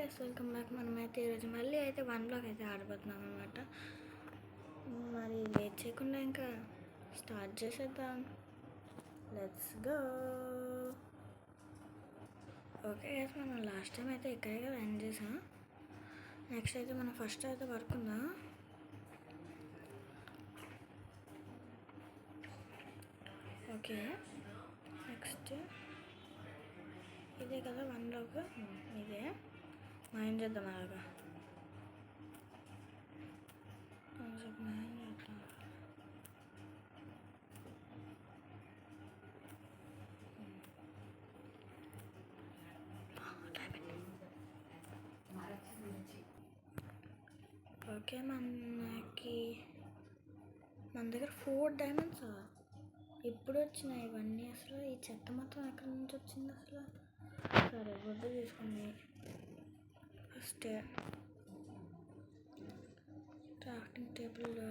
Guys, welcome back. మనమైతే ఈరోజు మళ్ళీ అయితే 1 అయితే ఆడిపోతున్నాం అనమాట. మరి లేట్ చేయకుండా ఇంకా స్టార్ట్ చేసేద్దాం. Let's go. ఓకే గైస్, మనం లాస్ట్ టైం అయితే ఇక్కడే కదా ఎండ్ చేసాం. నెక్స్ట్ అయితే మనం ఫస్ట్ అయితే పడుకుందాం. ఓకే, నెక్స్ట్ ఇదే కదా 1 ఇదే మైండ్ చేద్దాం. అలాగా ఓకే, మన దగ్గర 4 డైమండ్స్ ఇప్పుడు వచ్చినాయి. ఇవన్నీ అసలు ఈ చెత్త మొత్తం ఎక్కడి నుంచి వచ్చింది అసలు? సరే, గుడ్డు తీసుకుని ఫస్ట్ క్రాఫ్టింగ్ టేబుల్లో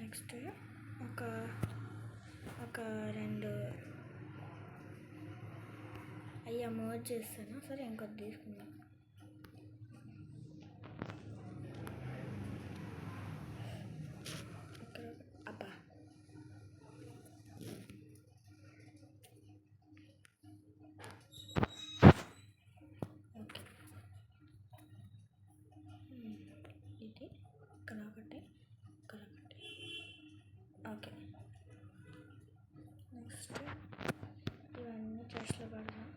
నెక్స్ట్ ఒక 2 అయ్యా మర్జ్ చేస్తాను. సరే, ఇంకొద్ది తీసుకుందాం. అబ్బా, ఓకే, ఇది ఇక్కడ ఒకటి, ఇక్కడ ఒకటి. ఓకే, నెక్స్ట్ ఇవన్నీ చెస్ట్లో పడదాం.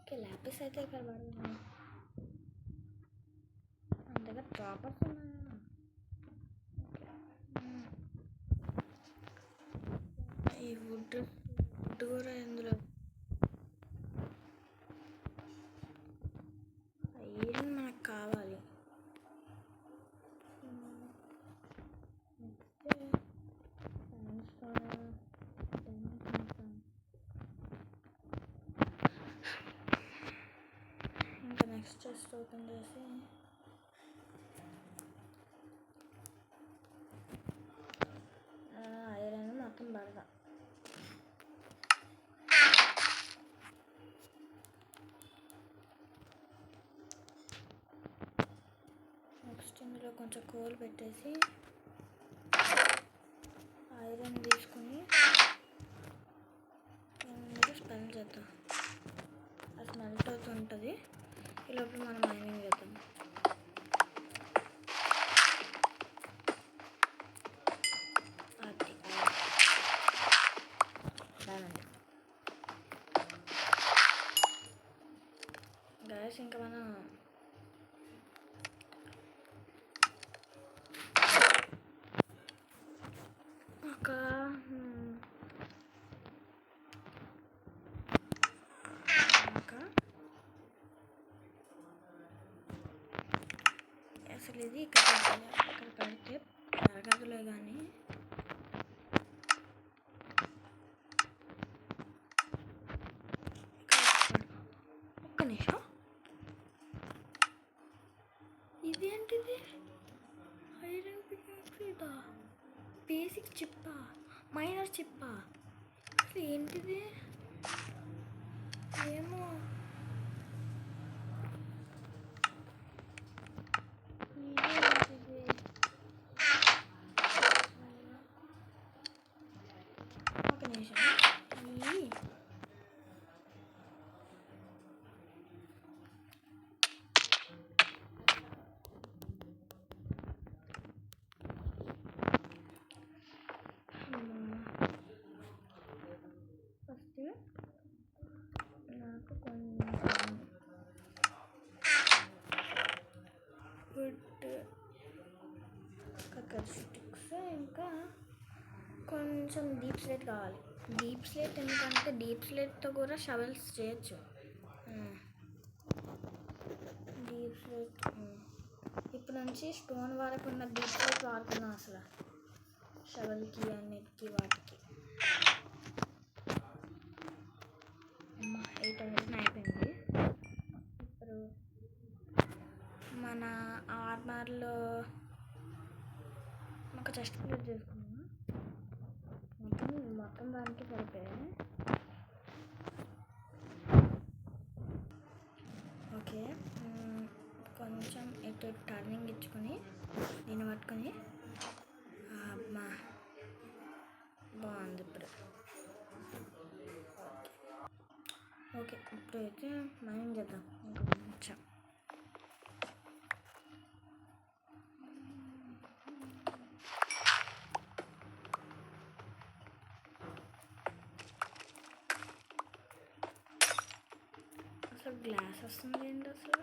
ఓకే, ల్యాపిస్ అయితే ఇక్కడ పడదాం. మన దగ్గర డ్రాపర్స్ ఉన్నాయా? ఈ వుడ్ కూడా ఇందులో ఐరన్ మనకు కావాలి. ఇంకా నెక్స్ట్ చెస్ట్ ఓపెన్ చేసి ఐరన్ మొత్తం పడదాం. నెక్స్ట్ ఇందులో కొంచెం కోల్ పెట్టేసి ఐరన్ తీసుకుని స్పెల్ చేద్దాం. అది స్మెల్ట్ అవుతుంటుంది. ఈ లోపల మనం మైనింగ్ చేద్దాం. గైస్, ఇంకా మనం అసలు ఇది ఇక్కడ పెడితే జరగదులే. కానీ ఒక్క నిమిషం, ఇదేంటిది? ఐరన్ పికాక్స్ ఇదా? బేసిక్ చిప్పా? మైనర్ చిప్పా? అసలు ఏంటిది? ఏమో. ఒక నిమిషం, ఫస్ట్ కొంచెం డీప్ స్లేట్ కావాలి. డీప్ స్లేట్ ఎందుకంటే డీప్ స్లేట్తో కూడా షవెల్స్ చేయొచ్చు. డీప్ స్లేట్ ఇప్పుడు నుంచి స్టోన్ వాడకుండా డీప్ స్లేట్ వాడుతున్నాం అసలు షవెల్కి అన్నిటికీ వాటికి. 8 అయిపోయింది. ఇప్పుడు మన ఆర్మర్లో ఒక చెస్ట్ ప్లేట్ చేసుకున్నాము. మొత్తం దానికి సరిపోయాయి. ఓకే, కొంచెం ఎటు టర్నింగ్ ఇచ్చుకొని దీన్ని పట్టుకొని అమ్మా బాగుంది ఇప్పుడు. ఓకే, ఇప్పుడైతే మైనింగ్ చేద్దాం కొంచెం. అసలు గ్లాస్ వస్తుంది ఏంటి అసలు?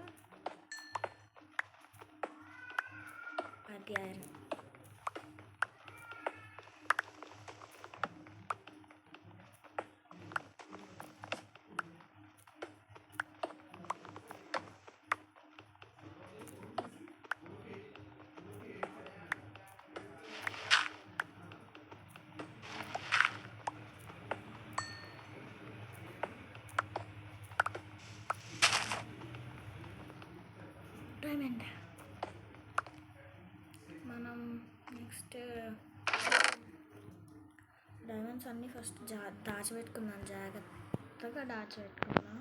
అది ఐరన్. డైమండ్. మనం నెక్స్ట్ డైమండ్స్ అన్నీ ఫస్ట్ దాచిపెట్టుకున్నాం, జాగ్రత్తగా దాచిపెట్టుకున్నాం.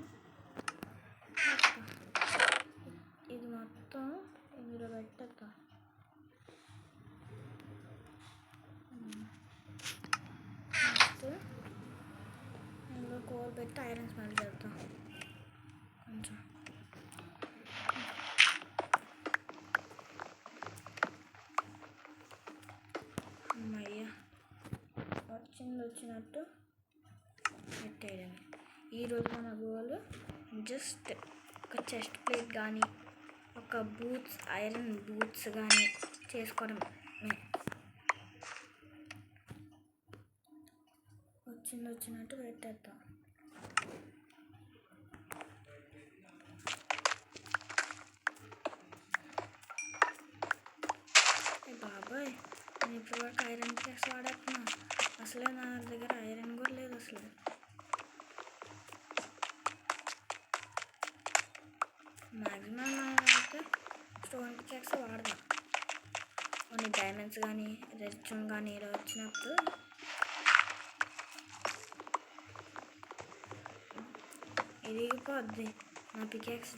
ఇది మొత్తం ఇందులో పెట్టేద్దాం. నెక్స్ట్ ఇందులో కోల్ పెట్టి ఐరన్ స్మెల్ చేద్దాం కొంచెం. అమ్మయ్య, వచ్చినట్టు పెట్టేయడమే. ఈరోజు మన గోల్ జస్ట్ ఒక చెస్ట్ ప్లేట్ కానీ ఒక బూట్స్, ఐరన్ బూట్స్ కానీ చేసుకోవడమే. వచ్చినట్టు పెట్టేద్దాం. బాబాయ్, నేను ఇప్పుడు వరకు ఐరన్ ప్లేస్ వాడేస్తున్నా. అసలే నా దగ్గర ఐరన్ కూడా లేదు అసలు. మ్యాక్సిమం అయితే స్టోన్ పికాక్స్ వాడదాం. కొన్ని డైమండ్స్ కానీ రెడ్ స్టోన్ కానీ ఇలా వచ్చినప్పుడు ఇరిగిపోద్ది నా పికాక్స్.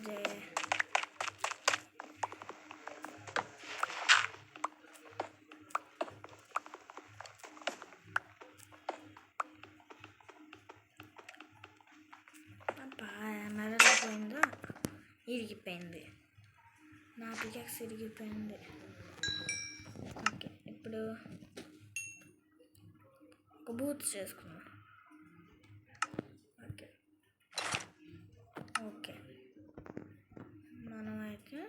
మెరపోయిందో, ఇరిగిపోయింది నా పికాక్స్, ఇరిగిపోయింది. ఓకే, ఇప్పుడు ఒక బూట్స్ చేసుకున్నాం. ఓకే, మనమైతే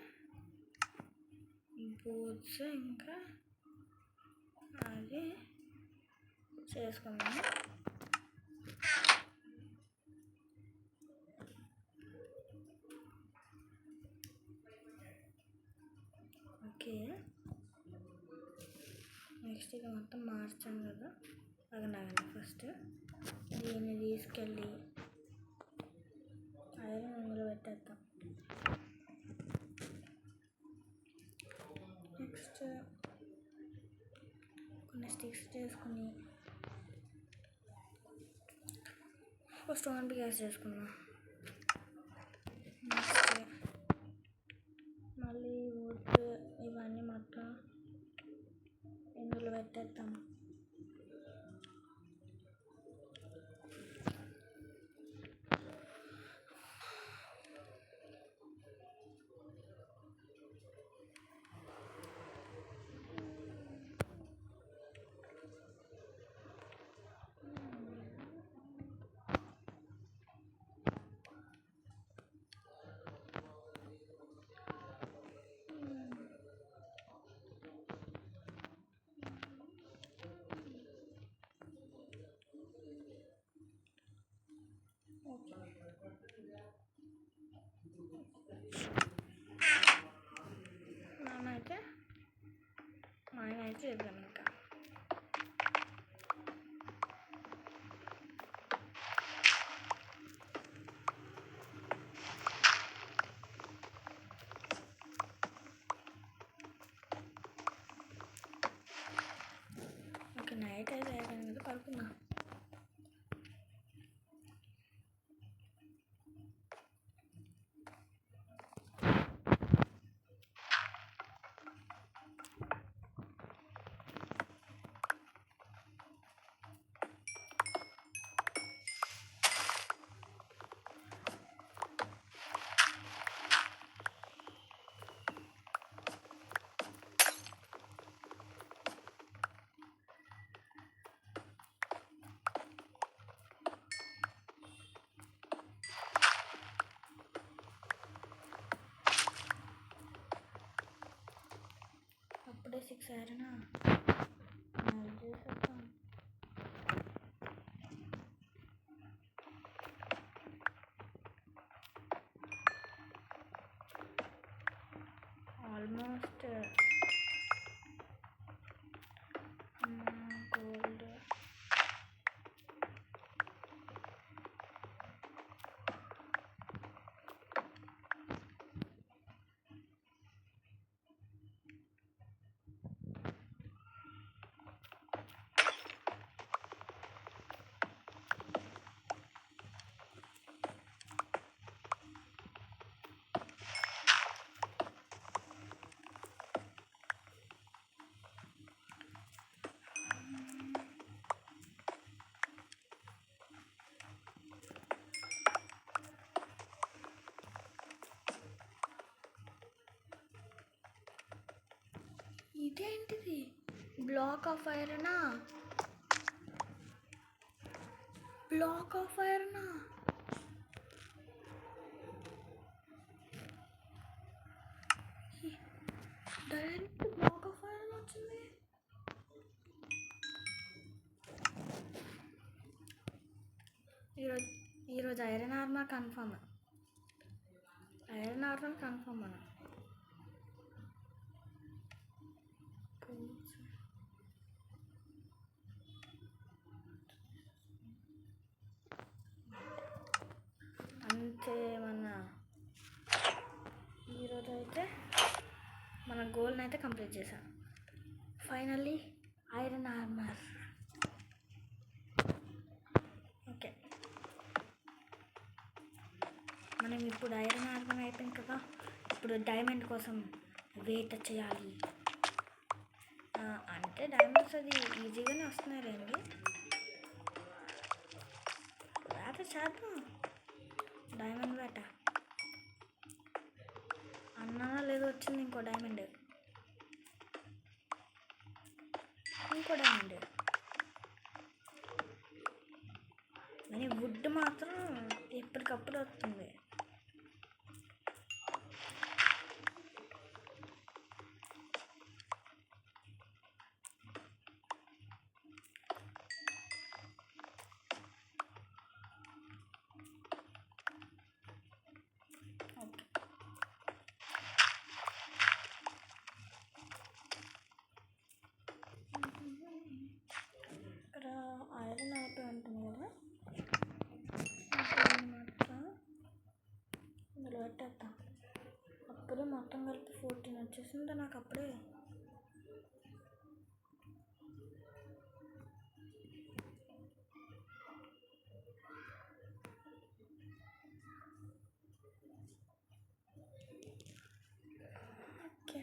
బూట్స్ ఇంకా అది చేసుకున్నాం. ఓకే, నెక్స్ట్ ఇది మొత్తం మార్చాం కదా. అగనాగండి, ఫస్ట్ దీన్ని తీసుకెళ్ళి ఐరన్ అందులో పెట్టేద్దాం. నెక్స్ట్ కొన్ని స్టిక్స్ చేసుకుని ఒక స్టోన్ పికాక్స్ చేసుకున్నాం. నెక్స్ట్ మళ్ళీ వుడ్ ఇవన్నీ మొత్తం ఇందులో పెట్టేద్దాం. సరేనా మెల్ట్ చేసేద్దాం. ఆల్మోస్ట్ గోల్డ్ ఇదేంటిది? బ్లాక్ ఆఫ్ ఐరనా? బ్లాక్ ఆఫ్ ఐరనా? డైరెక్ట్ బ్లాక్ ఆఫ్ ఐరన్ వచ్చింది. ఈరోజు iron armour confirm. Iron armour confirm మనం. అంతే ఈరోజు అయితే మన గోల్ని అయితే కంప్లీట్ చేసాం. Finally iron armour. ఓకే, మనం ఇప్పుడు ఐరన్ ఆర్మర్ అయిపోయింది కదా. ఇప్పుడు డైమండ్ కోసం వెయిట్ చేయాలి. అంటే డైమండ్స్ అది ఈజీగానే వస్తున్నాయి రండి. వేట చేద్దాం. డైమండ్ వేట అన్నా లేదో వచ్చింది. ఇంకో డైమండ్. కానీ వుడ్ మాత్రం ఎప్పటికప్పుడు వస్తుంది. ఇక్కడ ఐరన్ అయిపోయి ఉంటుంది కదా, ఇందులో పెట్టేద్దాం. అప్పుడే మొత్తం కలిపి 14 వచ్చేసింది నాకు అప్పుడే. ఓకే,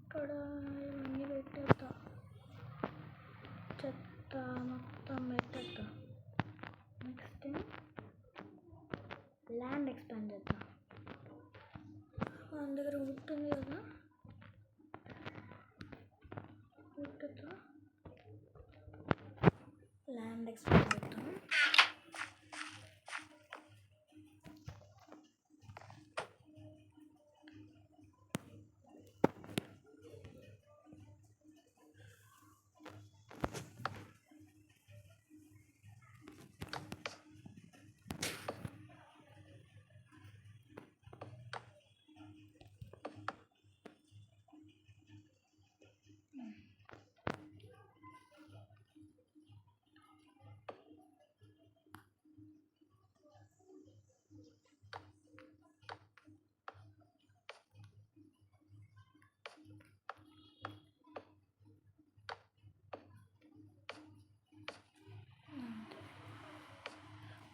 ఇక్కడ ఇవన్నీ పెట్టేద్దా. చెత్త మొత్తం పెట్టేద్దా. నెక్స్ట్ ల్యాండ్ ఎక్స్పాండ్ చేద్దాం. మన దగ్గర ఉంటుంది కదా, వుడ్తో ల్యాండ్ ఎక్స్పాండ్ చేద్దాం.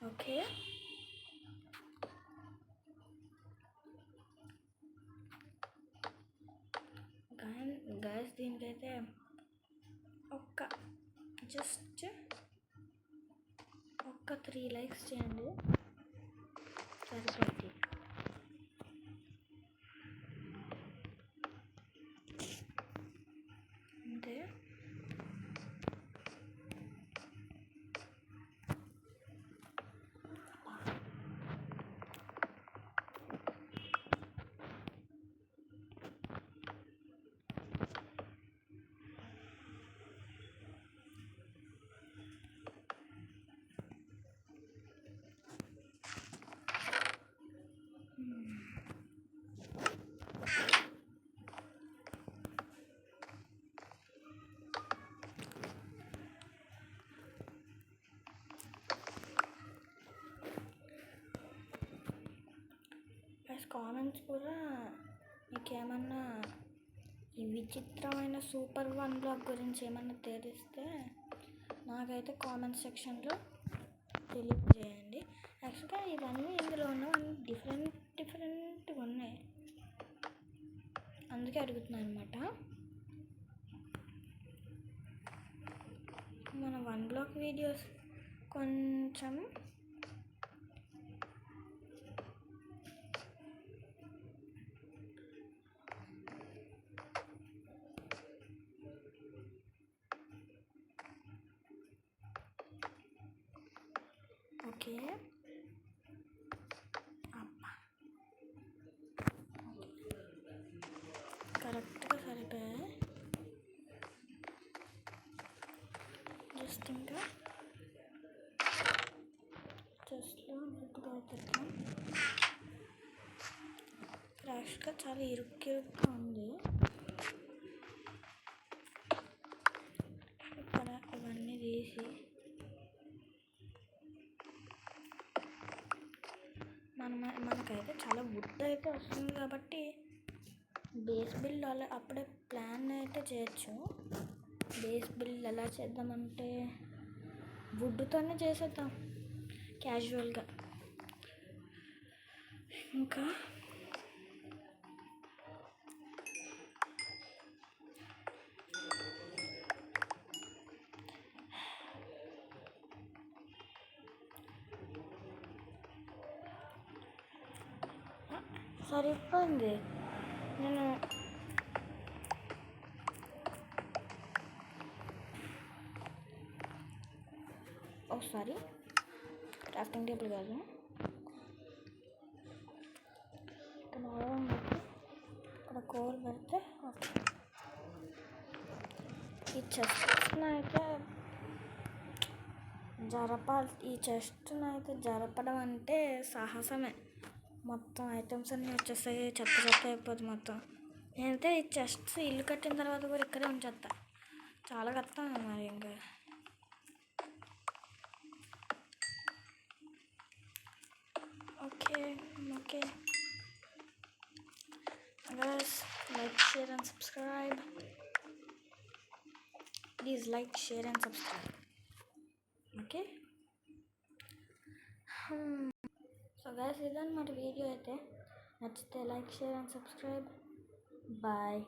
ఓకే, గాయస్ దీనికైతే జస్ట్ ఒక్క 3 లైక్స్ చేయండి, సరిపోద్ది. అంతే. కామెంట్స్ కూడా మీకు ఏమన్నా ఈ విచిత్రమైన సూపర్ 1 బ్లాగ్ గురించి ఏమన్నా తెలిస్తే నాకైతే కామెంట్ సెక్షన్లో తెలియజేయండి. యాక్చువల్గా ఇవన్నీ ఇందులో ఉన్నవన్నీ డిఫరెంట్ ఉన్నాయి, అందుకే అడుగుతున్నాను అనమాట. మన 1 బ్లాగ్ వీడియోస్ కొంచెం ఓకే కరెక్ట్గా సరిపోయాయి. జస్ట్ ఇంకా జస్ట్లో ముగ్గురు అవుతాం. ఫ్రెష్గా చాలా ఇరుక్కిరుగ్గా ఉంది. ఇక్కడ అవన్నీ తీసి మనకైతే చాలా వుడ్ అయితే వస్తుంది కాబట్టి బేస్ బిల్డ్ అలా అప్పుడే ప్లాన్ అయితే చేయొచ్చు. బేస్ బిల్డ్ ఎలా చేద్దామంటే వుడ్తోనే చేసేద్దాం క్యాజువల్గా. ఇంకా సరిపోయింది. నేను ఒకసారి క్రాఫ్టింగ్ టేబుల్ కాదు, ఇక్కడ ఇక్కడ కోల్ పెడితే ఓకే. ఈ చెస్ట్ని అయితే జరపడం అంటే సాహసమే. మొత్తం ఐటమ్స్ అన్నీ వచ్చేస్తాయి, చెత్త అయిపోద్ది మొత్తం. నేనైతే ఈ చెస్ట్స్ ఇల్లు కట్టిన తర్వాత కూడా ఇక్కడే ఉంచేస్తా, చాలా కడతాను మరి. ఇంకా okay guys, like, share and subscribe. Please like, share and subscribe. Okay. So guys, ఇదని మరి వీడియో అయితే. నచ్చితే like, share and subscribe. Bye.